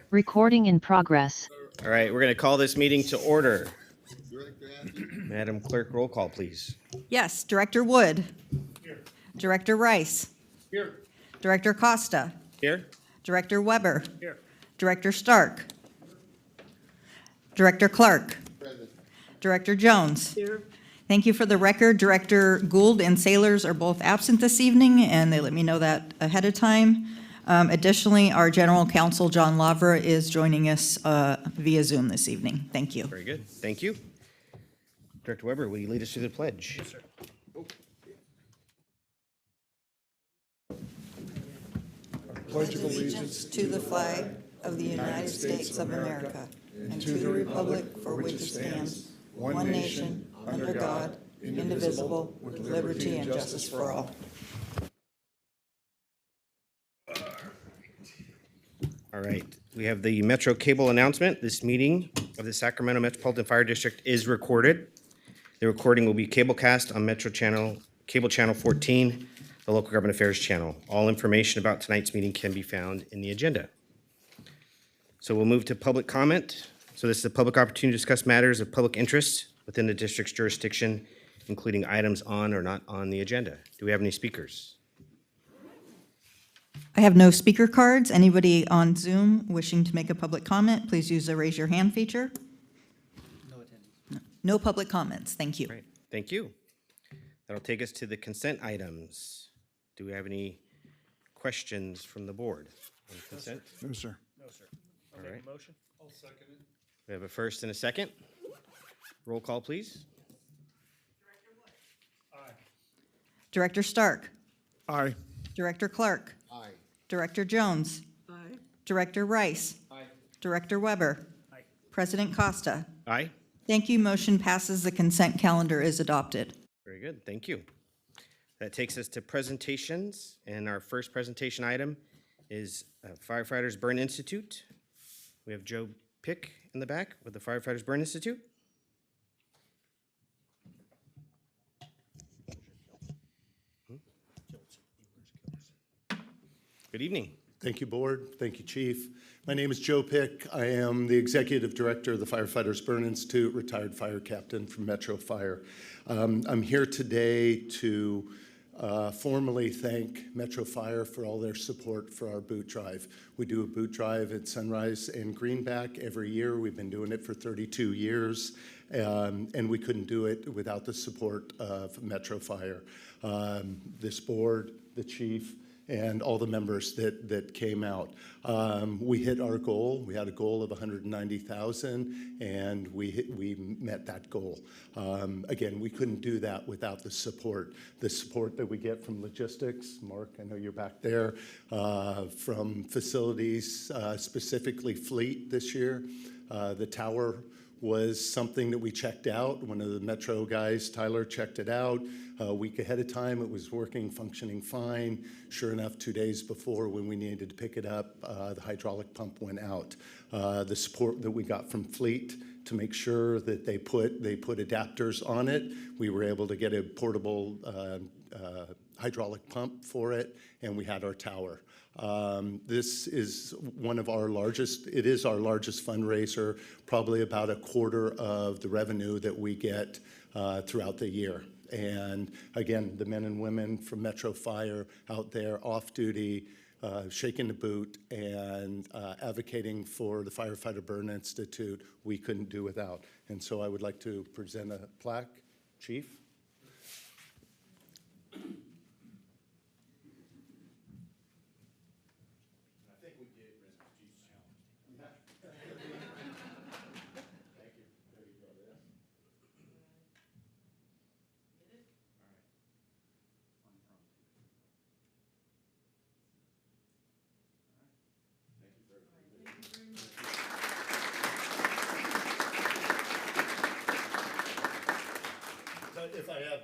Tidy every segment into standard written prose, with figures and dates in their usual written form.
Recording in progress. All right, we're going to call this meeting to order. Madam Clerk, roll call, please. Yes, Director Wood. Here. Director Rice. Here. Director Costa. Here? Director Weber. Here. Director Stark. Director Clark. Present. Director Jones. Here. Thank you. For the record, Director Gould and Sailors are both absent this evening, and they let me know that ahead of time. Additionally, our General Counsel, John Lavra, is joining us via Zoom this evening. Thank you. Very good. Thank you. Director Weber, will you lead us through the pledge? Yes, sir. Pledge of allegiance to the flag of the United States of America and to the republic for which it stands, one nation, under God, indivisible, with liberty and justice for all. All right, we have the Metro Cable announcement. This meeting of the Sacramento Metropolitan Fire District is recorded. The recording will be cablecast on Metro Channel, Cable Channel 14, the Local Government Affairs channel. All information about tonight's meeting can be found in the agenda. So we'll move to public comment. So this is a public opportunity to discuss matters of public interest within the district's jurisdiction, including items on or not on the agenda. Do we have any speakers? I have no speaker cards. Anybody on Zoom wishing to make a public comment, please use the raise your hand feature. No attendance. No public comments. Thank you. Great, thank you. That'll take us to the consent items. Do we have any questions from the board on consent? No, sir. No, sir. All right. Motion? I'll second it. We have a first and a second. Roll call, please. Aye. Director Stark. Aye. Director Clark. Aye. Director Jones. Aye. Director Rice. Aye. Director Weber. Aye. President Costa. Aye. Thank you. Motion passes. The consent calendar is adopted. Very good, thank you. That takes us to presentations, and our first presentation item is Firefighters Burn Institute. We have Joe Pick in the back with the Firefighters Burn Institute. Good evening. Thank you, Board. Thank you, Chief. My name is Joe Pick. I am the Executive Director of the Firefighters Burn Institute, retired fire captain from Metro Fire. I'm here today to formally thank Metro Fire for all their support for our boot drive. We do a boot drive at Sunrise and Greenback every year. We've been doing it for 32 years, and we couldn't do it without the support of Metro Fire. This board, the chief, and all the members that came out. We hit our goal. We had a goal of 190,000, and we met that goal. Again, we couldn't do that without the support that we get from logistics. Mark, I know you're back there, from facilities, specifically fleet this year. The tower was something that we checked out. One of the Metro guys, Tyler, checked it out a week ahead of time. It was working, functioning fine. Sure enough, 2 days before when we needed to pick it up, the hydraulic pump went out. The support that we got from fleet to make sure that they put adapters on it, we were able to get a portable hydraulic pump for it, and we had our tower. This is one of our largest, it is our largest fundraiser, probably about a quarter of the revenue that we get throughout the year. And again, the men and women from Metro Fire out there off duty, shaking the boot and advocating for the Firefighter Burn Institute, we couldn't do without. And so I would like to present a plaque. Chief. If I have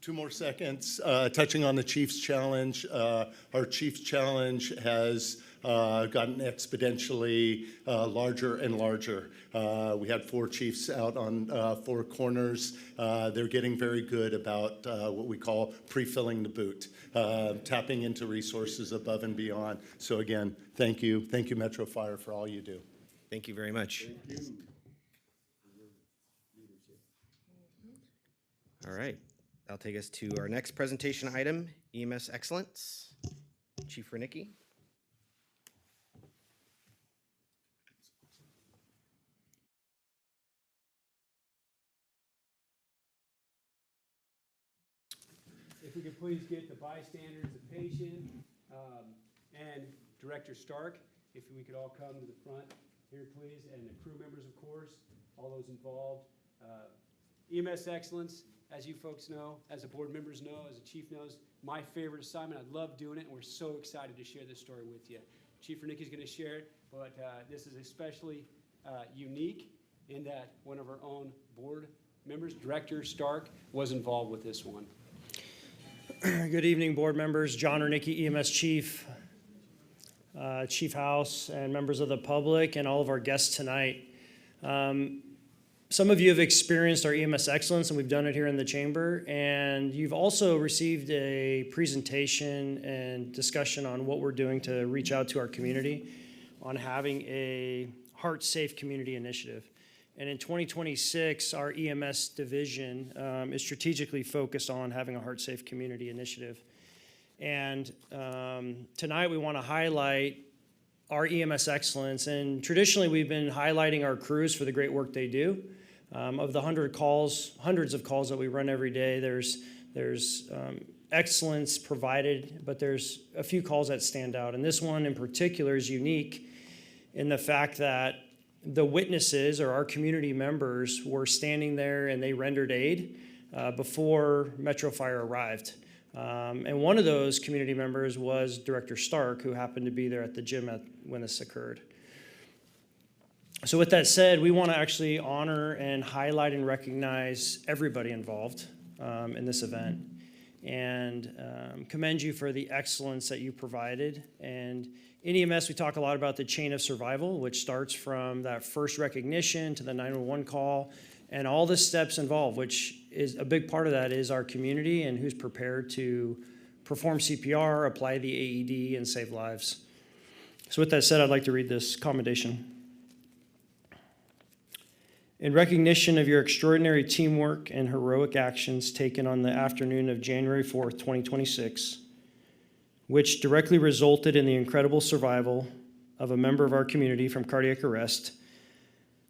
two more seconds, touching on the Chief's Challenge. Our Chief's Challenge has gotten exponentially larger and larger. We had 4 chiefs out on 4 corners. They're getting very good about what we call pre-filling the boot, tapping into resources above and beyond. So again, thank you. Thank you, Metro Fire, for all you do. Thank you very much. All right, that'll take us to our next presentation item, EMS Excellence. Chief Renicky. If we could please get the bystanders, the patient, and Director Stark, if we could all come to the front here, please, and the crew members, of course, all those involved. EMS Excellence, as you folks know, as the board members know, as the chief knows, my favorite assignment. I love doing it, and we're so excited to share this story with you. Chief Renicki's going to share it, but this is especially unique in that one of our own board members, Director Stark, was involved with this one. Good evening, board members. John Renicki, EMS Chief, Chief House, and members of the public, and all of our guests tonight. Some of you have experienced our EMS Excellence, and we've done it here in the chamber, and you've also received a presentation and discussion on what we're doing to reach out to our community on having a Heart Safe Community Initiative. And in 2026, our EMS division is strategically focused on having a Heart Safe Community Initiative. And tonight we want to highlight our EMS excellence. And traditionally we've been highlighting our crews for the great work they do. Of the hundreds of calls that we run every day, there's excellence provided, but there's a few calls that stand out. And this one in particular is unique in the fact that the witnesses, or our community members, were standing there and they rendered aid before Metro Fire arrived. And one of those community members was Director Stark, who happened to be there at the gym when this occurred. So with that said, we want to actually honor and highlight and recognize everybody involved in this event, and commend you for the excellence that you provided. And in EMS, we talk a lot about the chain of survival, which starts from that first recognition to the 911 call and all the steps involved, which is a big part of that is our community and who's prepared to perform CPR, apply the AED, and save lives. So with that said, I'd like to read this commendation. In recognition of your extraordinary teamwork and heroic actions taken on the afternoon of January 4th, 2026, which directly resulted in the incredible survival of a member of our community from cardiac arrest,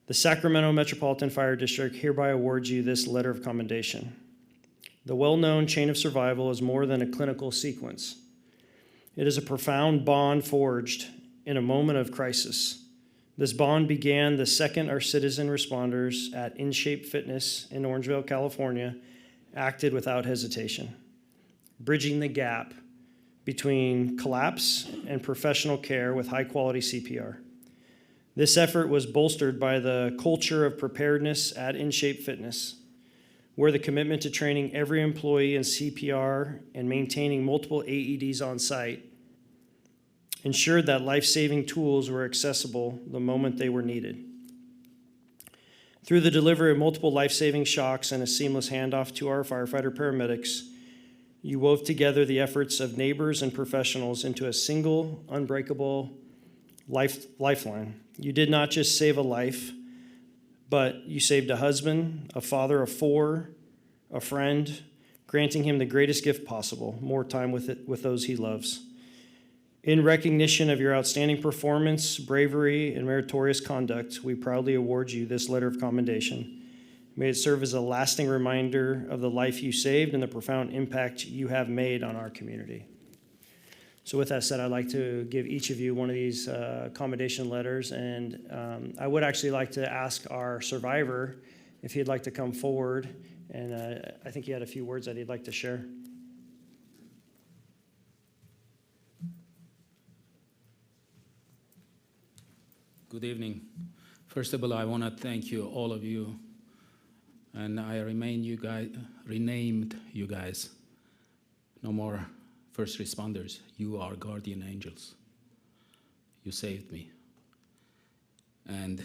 the Sacramento Metropolitan Fire District hereby awards you this letter of commendation. The well-known chain of survival is more than a clinical sequence. It is a profound bond forged in a moment of crisis. This bond began the second our citizen responders at InShape Fitness in Orangevale, California, acted without hesitation, bridging the gap between collapse and professional care with high-quality CPR. This effort was bolstered by the culture of preparedness at InShape Fitness, where the commitment to training every employee in CPR and maintaining multiple AEDs on site ensured that life-saving tools were accessible the moment they were needed. Through the delivery of multiple life-saving shocks and a seamless handoff to our firefighter paramedics, you wove together the efforts of neighbors and professionals into a single, unbreakable lifeline. You did not just save a life, but you saved a husband, a father of 4, a friend, granting him the greatest gift possible, more time with those he loves. In recognition of your outstanding performance, bravery, and meritorious conduct, we proudly award you this letter of commendation. May it serve as a lasting reminder of the life you saved and the profound impact you have made on our community. So with that said, I'd like to give each of you one of these commendation letters, and I would actually like to ask our survivor if he'd like to come forward, and I think he had a few words that he'd like to share. Good evening. First of all, I want to thank you, all of you, and I renamed you guys. No more first responders. You are guardian angels. You saved me. And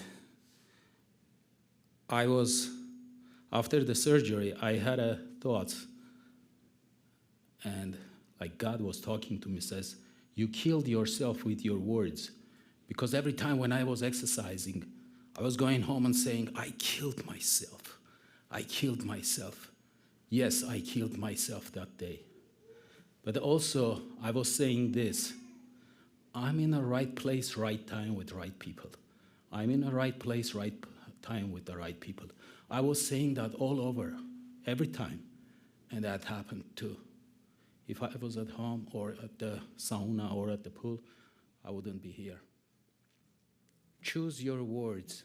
I was, after the surgery, I had a thought, and like God was talking to me, says, you killed yourself with your words. Because every time when I was exercising, I was going home and saying, I killed myself. I killed myself. Yes, I killed myself that day. But also, I was saying this, I'm in the right place, right time with right people. I'm in the right place, right time with the right people. I was saying that all over, every time, and that happened too. If I was at home or at the sauna or at the pool, I wouldn't be here. Choose your words.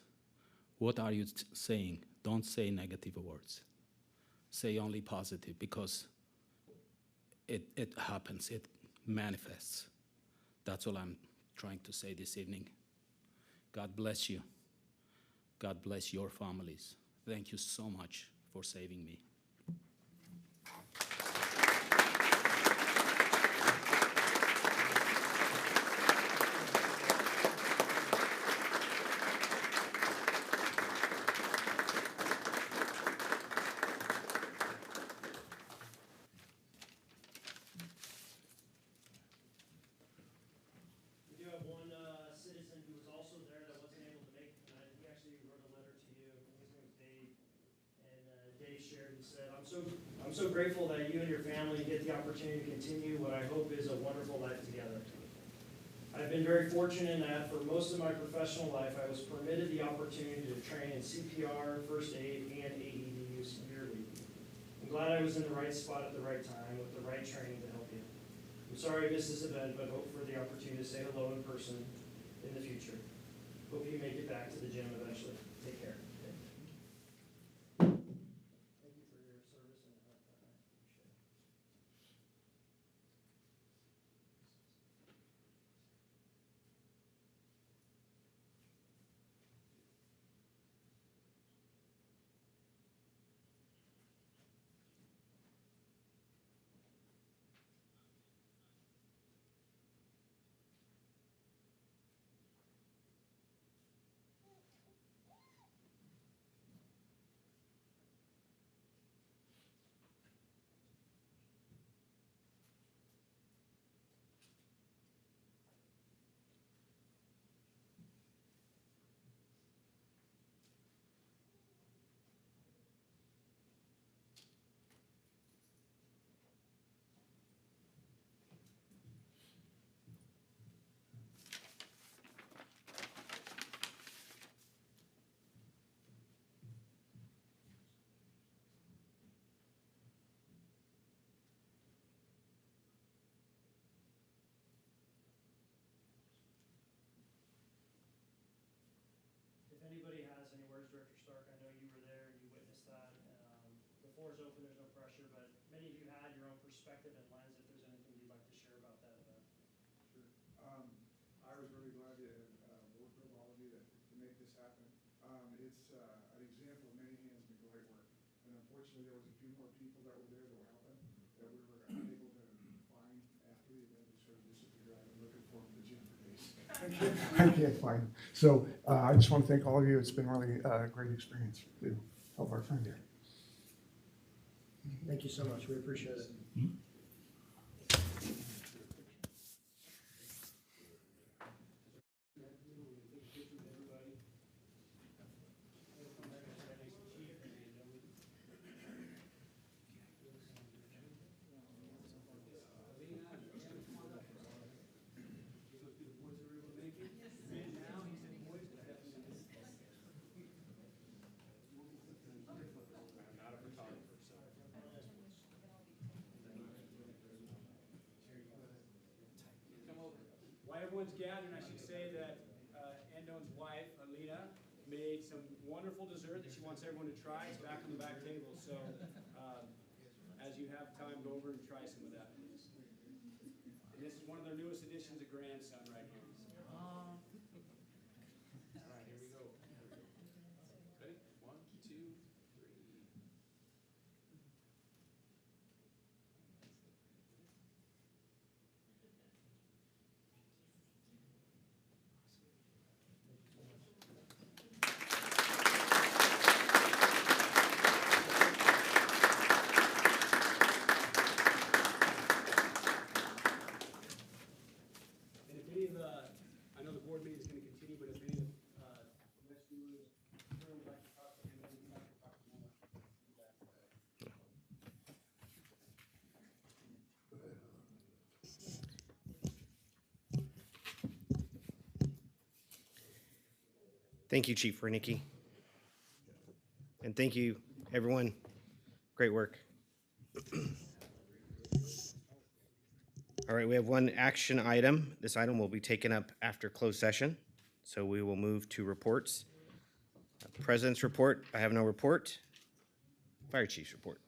What are you saying? Don't say negative words. Say only positive, because it happens, it manifests. That's all I'm trying to say this evening. God bless you. God bless your families. Thank you so much for saving me. We do have one citizen who was also there that wasn't able to make it tonight. He actually wrote a letter to you. His name was Dave. And Dave shared and said, I'm so grateful that you and your family get the opportunity to continue what I hope is a wonderful life together. I've been very fortunate in that for most of my professional life, I was permitted the opportunity to train in CPR, first aid, and AED use yearly. I'm glad I was in the right spot at the right time with the right training to help you. I'm sorry I missed this event, but hope for the opportunity to say hello in person in the future. Hope you make it back to the gym eventually. Take care. Thank you for your service and help. I appreciate it. If anybody has any words, Director Stark, I know you were there and you witnessed that. The floor is open, there's no pressure, but many of you had your own perspective and lens, if there's anything you'd like to share about that event. Sure. I was really glad to work with all of you to make this happen. It's an example of many hands make light work. And unfortunately, there was a few more people that were there that were helping that we were unable to find after the event. They sort of disappeared. I've been looking for them at the gym for days. I can't find them. So I just want to thank all of you. It's been really a great experience to help our friend here. Thank you so much, we appreciate it. While everyone's gathering, I should say that Andon's wife, Alina, made some wonderful dessert that she wants everyone to try. It's back on the back table, so as you have time, go over and try some of that, please. And this is one of their newest additions, a grandson right here. All right, here we go. Ready? 1, 2, 3. is going to continue, but if any of the next viewers would like to talk to him, we'd like to talk to him. Thank you, Chief Wernicke. And thank you, everyone. Great work. All right, we have one action item. This item will be taken up after closed session, so we will move to reports. President's report, I have no report. Fire Chief's report.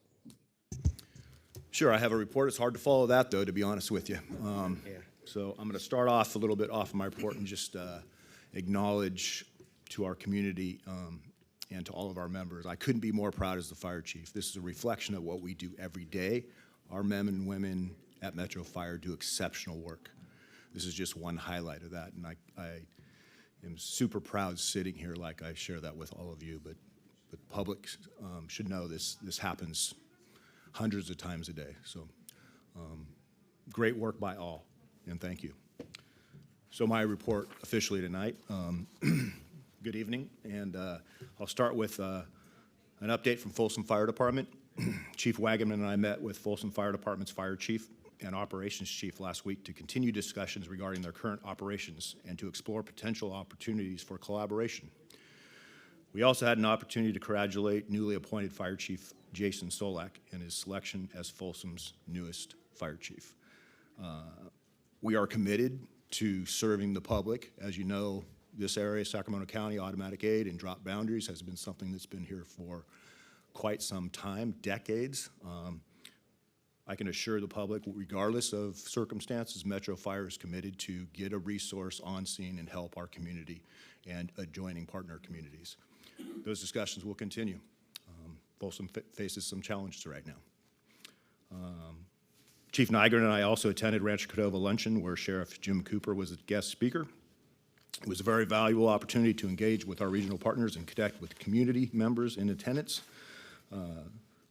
Sure, I have a report. It's hard to follow that, though, to be honest with you. Yeah. So I'm going to start off a little bit off my report and just acknowledge to our community and to all of our members. I couldn't be more proud as the fire chief. This is a reflection of what we do every day. Our men and women at Metro Fire do exceptional work. This is just one highlight of that, and I am super proud sitting here like I share that with all of you, but the public should know this happens hundreds of times a day. So great work by all, and thank you. So my report officially tonight. Good evening, and I'll start with an update from Folsom Fire Department. Chief Wagaman and I met with Folsom Fire Department's fire chief and operations chief last week to continue discussions regarding their current operations and to explore potential opportunities for collaboration. We also had an opportunity to congratulate newly appointed Fire Chief Jason Solak in his selection as Folsom's newest fire chief. We are committed to serving the public. As you know, this area, Sacramento County, automatic aid and drop boundaries has been something that's been here for quite some time, decades. I can assure the public, regardless of circumstances, Metro Fire is committed to get a resource on scene and help our community and adjoining partner communities. Those discussions will continue. Folsom faces some challenges right now. Chief Nygren and I also attended Rancho Cordova Luncheon, where Sheriff Jim Cooper was a guest speaker. It was a very valuable opportunity to engage with our regional partners and connect with community members in attendance.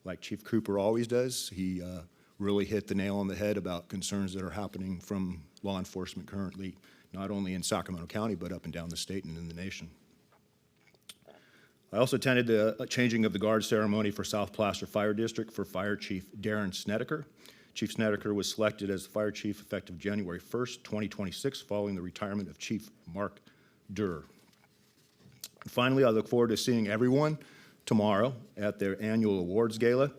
Like Chief Cooper always does, he really hit the nail on the head about concerns that are happening from law enforcement currently, not only in Sacramento County, but up and down the state and in the nation. I also attended the changing of the guard ceremony for South Placer Fire District for Fire Chief Darren Snedeker. Chief Snedeker was selected as the fire chief effective January 1st, 2026, following the retirement of Chief Mark Durr. And finally, I look forward to seeing everyone tomorrow at their annual awards gala,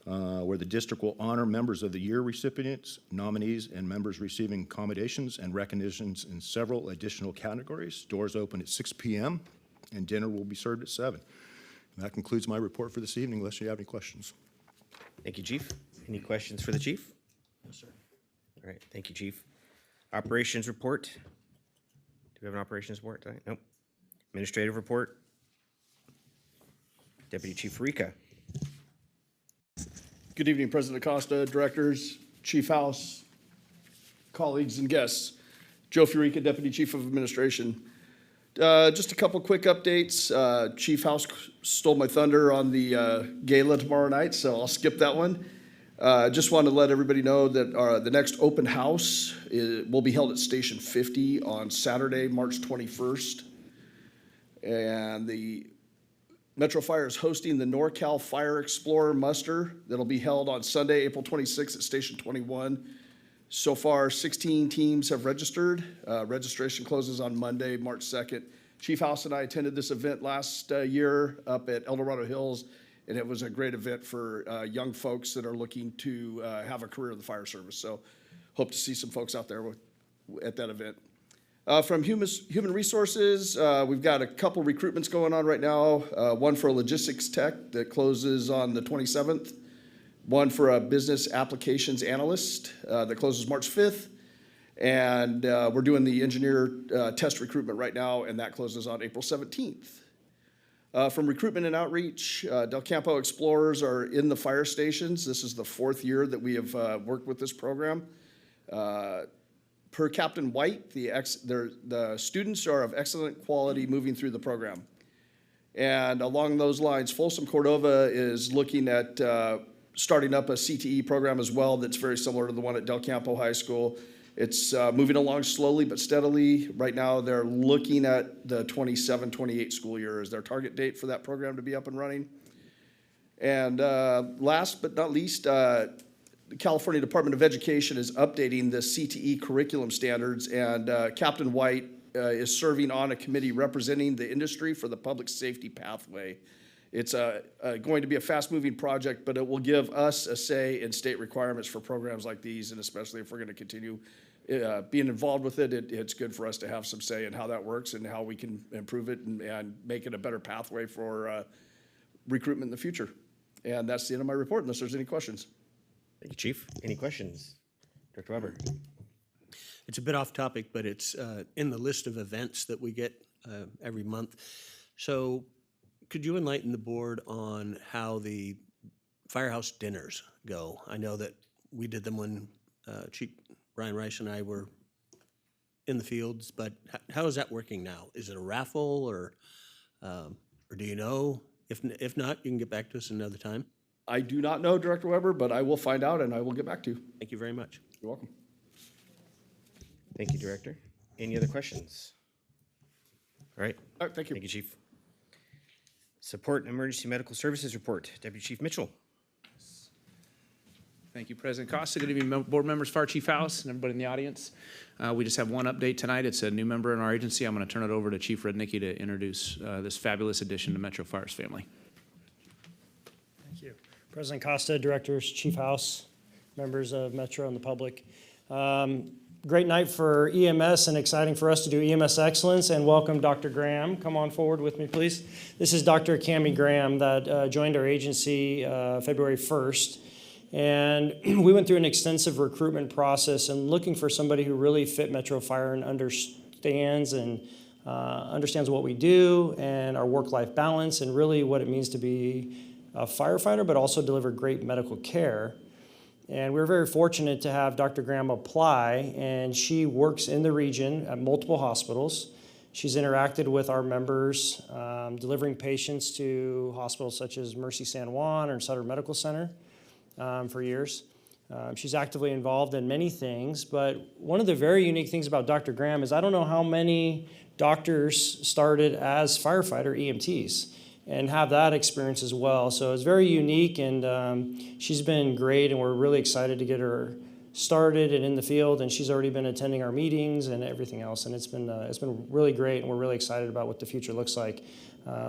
where the district will honor members of the year recipients, nominees, and members receiving accommodations and recognitions in several additional categories. Doors open at 6 p.m. and dinner will be served at 7. And that concludes my report for this evening, unless you have any questions. Thank you, Chief. Any questions for the chief? No, sir. All right, thank you, Chief. Operations report. Do we have an operations report tonight? Nope. Administrative report. Deputy Chief Rica. Good evening, President Acosta, directors, Chief House, colleagues, and guests. Joe Furica, Deputy Chief of Administration. Just a couple quick updates. Chief House stole my thunder on the gala tomorrow night, so I'll skip that one. Just wanted to let everybody know that the next open house will be held at Station 50 on Saturday, March 21st. And the Metro Fire is hosting the NorCal Fire Explorer Muster that'll be held on Sunday, April 26th at Station 21. So far, 16 teams have registered. Registration closes on Monday, March 2nd. Chief House and I attended this event last year up at El Dorado Hills, and it was a great event for young folks that are looking to have a career in the fire service. So hope to see some folks out there at that event. From human resources, we've got a couple recruitments going on right now. One for a logistics tech that closes on the 27th. One for a business applications analyst that closes March 5th. And we're doing the engineer test recruitment right now, and that closes on April 17th. From recruitment and outreach, Del Campo Explorers are in the fire stations. This is the 4th year that we have worked with this program. Per Captain White, the students are of excellent quality moving through the program. And along those lines, Folsom Cordova is looking at starting up a CTE program as well that's very similar to the one at Del Campo High School. It's moving along slowly but steadily. Right now, they're looking at the 27-28 school year as their target date for that program to be up and running. And last but not least, the California Department of Education is updating the CTE curriculum standards, and Captain White is serving on a committee representing the industry for the public safety pathway. It's going to be a fast-moving project, but it will give us a say in state requirements for programs like these, and especially if we're going to continue being involved with it, it's good for us to have some say in how that works and how we can improve it and make it a better pathway for recruitment in the future. And that's the end of my report, unless there's any questions. Thank you, Chief. Any questions? Director Weber? It's a bit off topic, but it's in the list of events that we get every month. So could you enlighten the board on how the firehouse dinners go? I know that we did them when Chief Brian Rice and I were in the fields, but how is that working now? Is it a raffle or do you know? If not, you can get back to us another time. I do not know, Director Weber, but I will find out and I will get back to you. Thank you very much. You're welcome. Thank you, Director. Any other questions? All right. All right, thank you. Thank you, Chief. Support and Emergency Medical Services Report. Deputy Chief Mitchell. Thank you, President Costa. Good evening, board members, Fire Chief House, and everybody in the audience. We just have one update tonight. It's a new member in our agency. I'm going to turn it over to Chief Rednicki to introduce this fabulous addition to Metro Fire's family. Thank you. President Costa, Directors, Chief House, members of Metro and the public. Great night for EMS and exciting for us to do EMS Excellence, and welcome Dr. Graham. Come on forward with me, please. This is Dr. Cammie Graham that joined our agency February 1st. And we went through an extensive recruitment process and looking for somebody who really fit Metro Fire and understands what we do and our work-life balance and really what it means to be a firefighter, but also deliver great medical care. And we're very fortunate to have Dr. Graham apply, and she works in the region at multiple hospitals. She's interacted with our members, delivering patients to hospitals such as Mercy San Juan or Sutter Medical Center. For years. She's actively involved in many things, but one of the very unique things about Dr. Graham is I don't know how many doctors started as firefighter EMTs and have that experience as well. So it's very unique, and she's been great, and we're really excited to get her started and in the field, and she's already been attending our meetings and everything else, and it's been really great, and we're really excited about what the future looks like.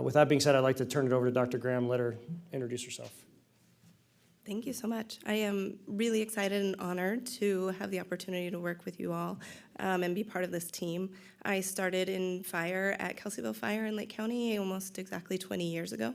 With that being said, I'd like to turn it over to Dr. Graham, let her introduce herself. Thank you so much. I am really excited and honored to have the opportunity to work with you all and be part of this team. I started in fire at Kelseyville Fire in Lake County almost exactly 20 years ago.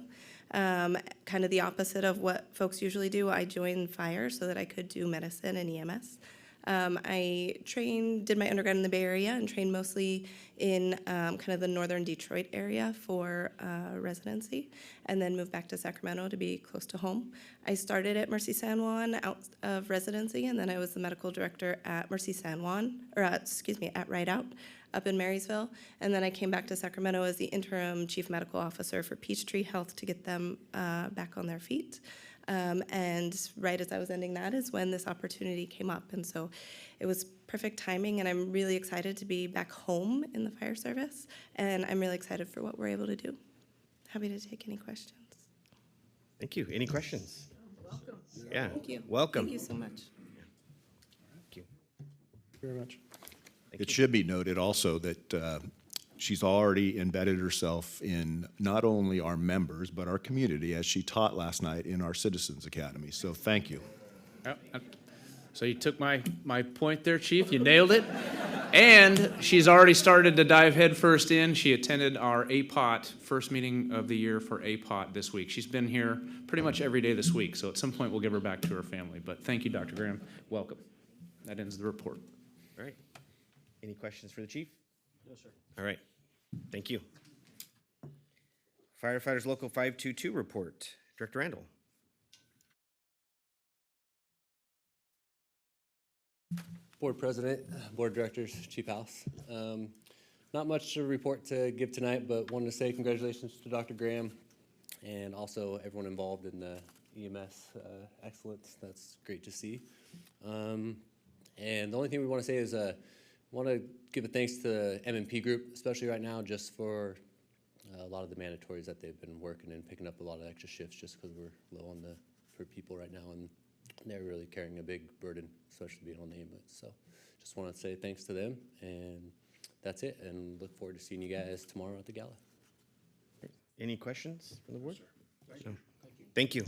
Kind of the opposite of what folks usually do. I joined fire so that I could do medicine and EMS. I did my undergrad in the Bay Area and trained mostly in kind of the northern Detroit area for residency, and then moved back to Sacramento to be close to home. I started at Mercy San Juan out of residency, and then I was the medical director at Mercy San Juan, at Right Out up in Marysville, and then I came back to Sacramento as the interim chief medical officer for Peachtree Health to get them back on their feet. And right as I was ending that is when this opportunity came up. And so it was perfect timing, and I'm really excited to be back home in the fire service, and I'm really excited for what we're able to do. Happy to take any questions. Thank you. Any questions? Welcome. Yeah. Thank you. Welcome. Thank you so much. Thank you. Very much. It should be noted also that she's already embedded herself in not only our members, but our community, as she taught last night in our Citizens Academy. So thank you. So you took my point there, Chief. You nailed it. And she's already started to dive headfirst in. She attended our APOT, first meeting of the year for APOT this week. She's been here pretty much every day this week, so at some point we'll give her back to her family. But thank you, Dr. Graham. Welcome. That ends the report. All right. Any questions for the chief? No, sir. All right. Thank you. Firefighters Local 522 report. Director Randall. Board President, Board Directors, Chief House. Not much to report to give tonight, but wanted to say congratulations to Dr. Graham and also everyone involved in the EMS excellence. That's great to see. And the only thing we want to say is want to give a thanks to the M&P group, especially right now, just for a lot of the mandatories that they've been working and picking up a lot of extra shifts just because we're low on for people right now, and they're really carrying a big burden, especially being on the ambulance. So just want to say thanks to them, and that's it, and look forward to seeing you guys tomorrow at the gala. Any questions from the board? No. Thank you.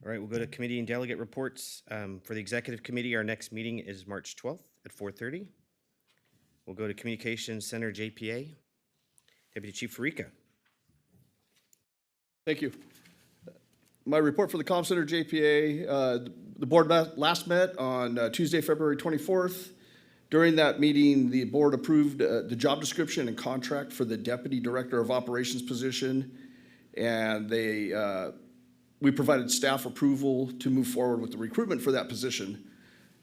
All right, we'll go to committee and delegate reports. For the executive committee, our next meeting is March 12th at 4:30. We'll go to Communications Center, JPA. Deputy Chief Farica. Thank you. My report for the Comm Center JPA, the board last met on Tuesday, February 24th. During that meeting, the board approved the job description and contract for the Deputy Director of Operations position, and we provided staff approval to move forward with the recruitment for that position.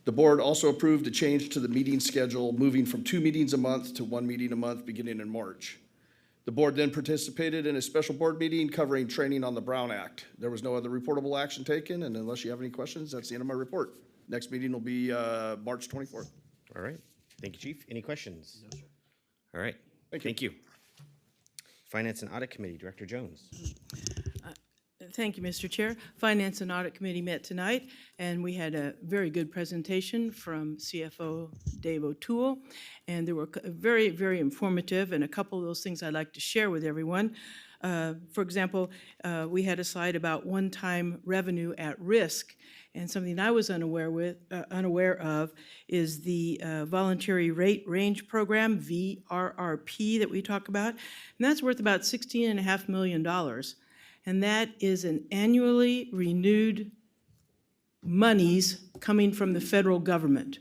The board also approved a change to the meeting schedule, moving from 2 meetings a month to 1 meeting a month beginning in March. The board then participated in a special board meeting covering training on the Brown Act. There was no other reportable action taken, and unless you have any questions, that's the end of my report. Next meeting will be March 24th. All right. Thank you, Chief. Any questions? No, sir. All right. Thank you. Thank you. Finance and Audit Committee, Director Jones. Thank you, Mr. Chair. Finance and Audit Committee met tonight, and we had a very good presentation from CFO Dave O'Toole, and they were very, very informative, and a couple of those things I'd like to share with everyone. For example, we had a slide about one-time revenue at risk, and something I was unaware of is the Voluntary Rate Range Program, VRRP, that we talk about, and that's worth about $16.5 million. And that is an annually renewed monies coming from the federal government.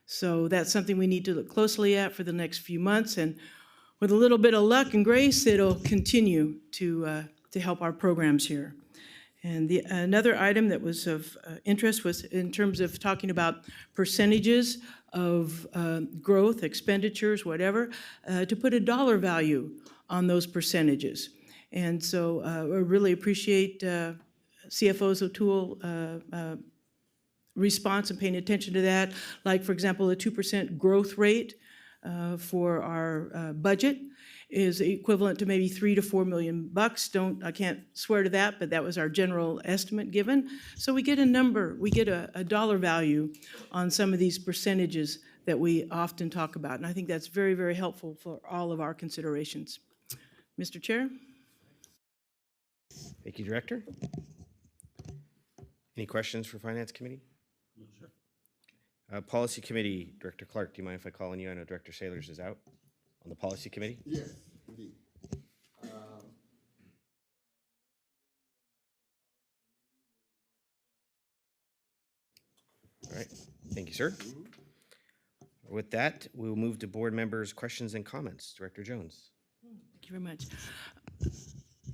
So that's something we need to look closely at for the next few months, and with a little bit of luck and grace, it'll continue to help our programs here. And another item that was of interest was in terms of talking about percentages of growth, expenditures, whatever, to put a dollar value on those percentages. And so I really appreciate CFO's O'Toole response and paying attention to that. Like, for example, a 2% growth rate for our budget is equivalent to maybe $3 to $4 million. I can't swear to that, but that was our general estimate given. So we get a number, we get a dollar value on some of these percentages that we often talk about. And I think that's very, very helpful for all of our considerations. Mr. Chair? Thank you, Director. Any questions for Finance Committee? No, sir. Policy Committee, Director Clark, do you mind if I call on you? I know Director Sailors is out on the Policy Committee. Yes, indeed. All right. Thank you, sir. With that, we will move to board members' questions and comments. Director Jones. Thank you very much.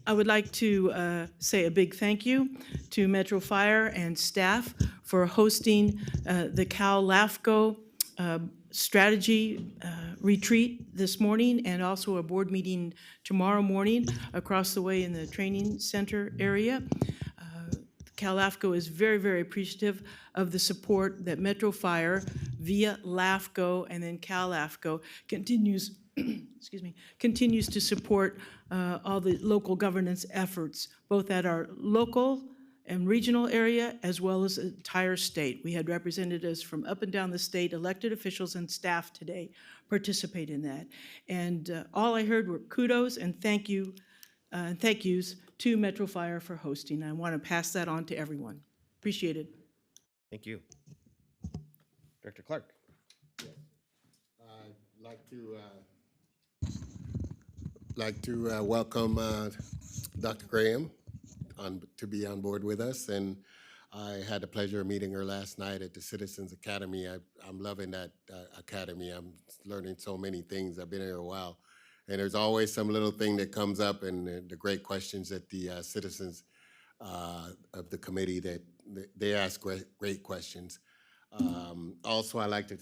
I would like to say a big thank you to Metro Fire and staff for hosting the Cal LAFCO strategy retreat this morning, and also a board meeting tomorrow morning across the way in the training center area. Cal LAFCO is very, very appreciative of the support that Metro Fire via LAFCO and then Cal LAFCO continues continues to support all the local governance efforts, both at our local and regional area, as well as the entire state. We had representatives from up and down the state, elected officials and staff today participate in that. And all I heard were kudos and thank yous to Metro Fire for hosting. I want to pass that on to everyone. Appreciate it. Thank you. Director Clark. I'd like to welcome Dr. Graham to be on board with us, and I had the pleasure of meeting her last night at the Citizens Academy. I'm loving that academy. I'm learning so many things. I've been here a while, and there's always some little thing that comes up, and the great questions that the citizens of the committee that they ask great questions. Also, I'd like to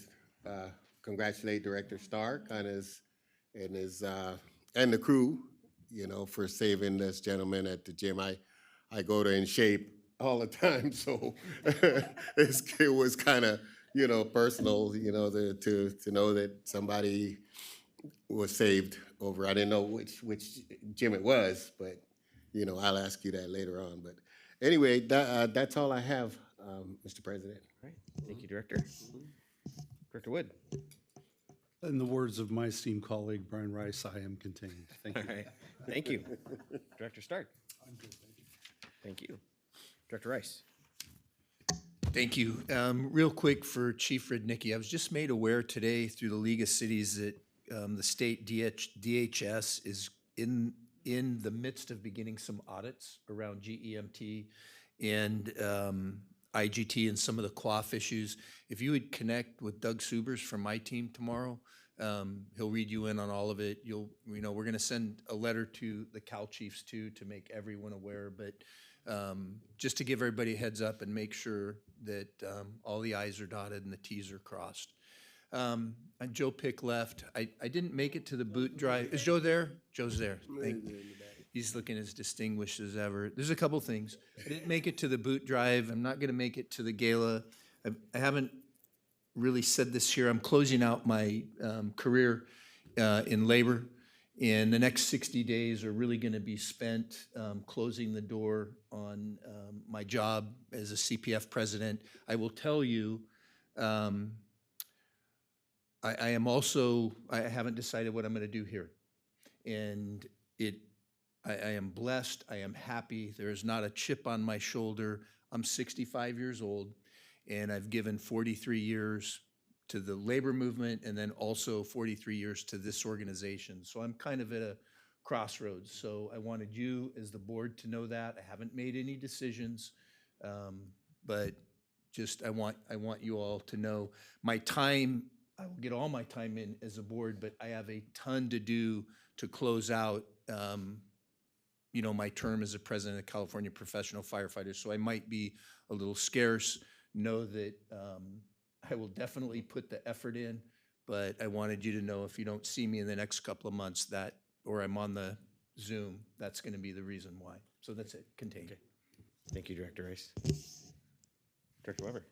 congratulate Director Stark on his and the crew, for saving this gentleman at the gym. I go to In Shape all the time, so it was kind of, personal, to know that somebody was saved over. I didn't know which gym it was, but I'll ask you that later on. But anyway, that's all I have, Mr. President. All right, thank you, Director. Director Wood. In the words of my esteemed colleague, Brian Rice, I am contained. Thank All you. right, thank you. Director Stark. I'm good, thank you. Director Rice. Thank you. Real quick for Chief Rudnicki, I was just made aware today through the League of Cities that the state DHS is in the midst of beginning some audits around GEMT and IGT and some of the QUAF issues. If you would connect with Doug Subers from my team tomorrow, he'll read you in on all of it. We're going to send a letter to the Cal Chiefs too to make everyone aware, but just to give everybody a heads up and make sure that all the I's are dotted and the T's are crossed. And Joe Pick left. I didn't make it to the boot drive. Is Joe there? Joe's there. He's looking as distinguished as ever. There's a couple things. I didn't make it to the boot drive. I'm not going to make it to the gala. I haven't really said this here. I'm closing out my career in labor. And the next 60 days are really going to be spent closing the door on my job as a CPF president. I will tell you, I haven't decided what I'm going to do here. And I am blessed, I am happy. There is not a chip on my shoulder. I'm 65 years old, and I've given 43 years to the labor movement and then also 43 years to this organization. So I'm kind of at a crossroads. So I wanted you as the board to know that. I haven't made any decisions, but just I want you all to know my time. I will get all my time in as a board, but I have a ton to do to close out my term as a president of California Professional Firefighters. So I might be a little scarce. Know that I will definitely put the effort in, but I wanted you to know if you don't see me in the next couple of months or I'm on the Zoom, that's going to be the reason why. So that's it, contained. Okay. Thank you, Director Rice. Director Weber.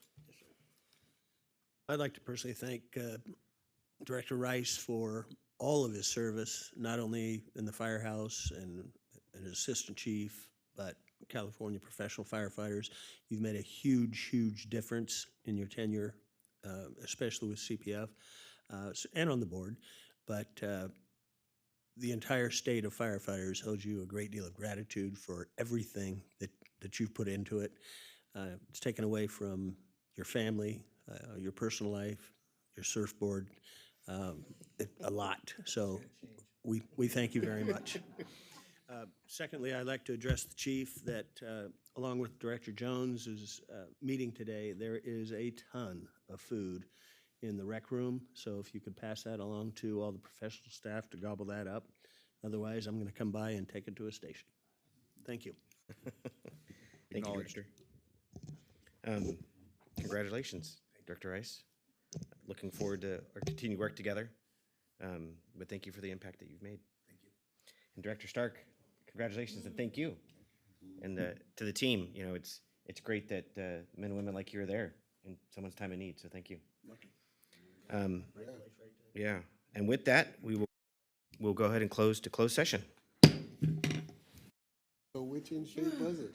I'd like to personally thank Director Rice for all of his service, not only in the firehouse and as assistant chief, but California Professional Firefighters. You've made a huge, huge difference in your tenure, especially with CPF and on the board. But the entire state of firefighters owes you a great deal of gratitude for everything that you've put into it. It's taken away from your family, your personal life, your surfboard, a lot. So we thank you very much. Secondly, I'd like to address the chief that, along with Director Jones's meeting today, there is a ton of food in the rec room. So if you could pass that along to all the professional staff to gobble that up. Otherwise, I'm going to come by and take it to a station. Thank you. Thank you, Director. Congratulations, Director Rice. Looking forward to our continued work together. But thank you for the impact that you've made. Thank you. And Director Stark, congratulations and thank you. And to the team, it's great that men and women like you are there in someone's time of need. So thank you. Yeah. And with that, we'll go ahead and close to closed session. So which in shape was it?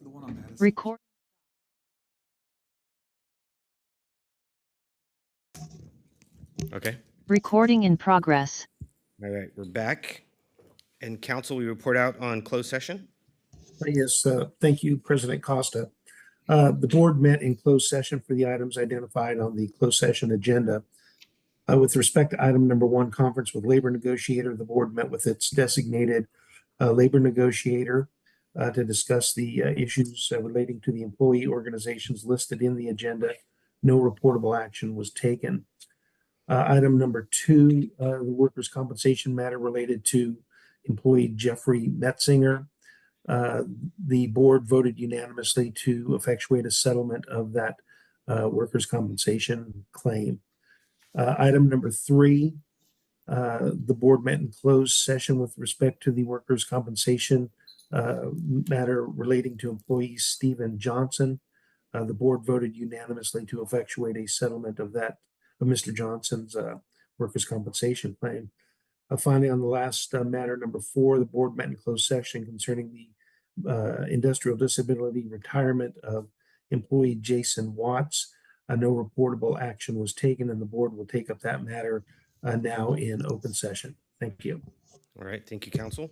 The one on Madison. Record. Okay. Recording in progress. All right, we're back. And council, we report out on closed session. Yes, thank you, President Costa. The board met in closed session for the items identified on the closed session agenda. With respect to item number 1, conference with labor negotiator, the board met with its designated labor negotiator to discuss the issues relating to the employee organizations listed in the agenda. No reportable action was taken. Item number 2, the workers' compensation matter related to employee Jeffrey Metzinger. The board voted unanimously to effectuate a settlement of that workers' compensation claim. Item number 3, the board met in closed session with respect to the workers' compensation matter relating to employee Stephen Johnson. The board voted unanimously to effectuate a settlement of Mr. Johnson's workers' compensation claim. Finally, on the last matter, number 4, the board met in closed session concerning the industrial disability retirement of employee Jason Watts. No reportable action was taken, and the board will take up that matter now in open session. Thank you. All right, thank you, council.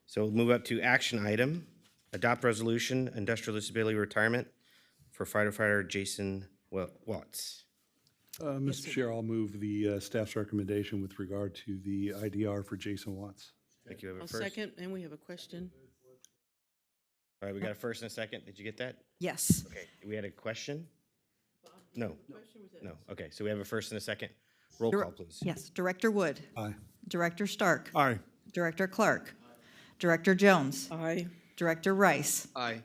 So we'll move up to action item, adopt resolution, industrial disability retirement for firefighter Jason Watts. Mr. Chair, I'll move the staff's recommendation with regard to the IDR for Jason Watts. Thank you. We have a I'll first. second, and we have a question. All right, we got a first and a second. Did you get that? Yes. Okay, we had a question? No. No, okay, so we have a first and a second. Roll call, please. Yes. Director Wood. Aye. Director Stark. Aye. Director Clark. Director Jones. Aye. Director Rice. Aye.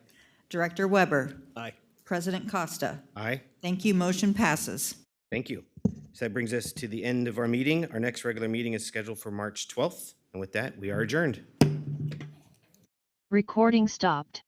Director Weber. Aye. President Costa. Aye. Thank you. Motion passes. Thank you. So that brings us to the end of our meeting. Our next regular meeting is scheduled for March 12th. And with that, we are adjourned. Recording stopped.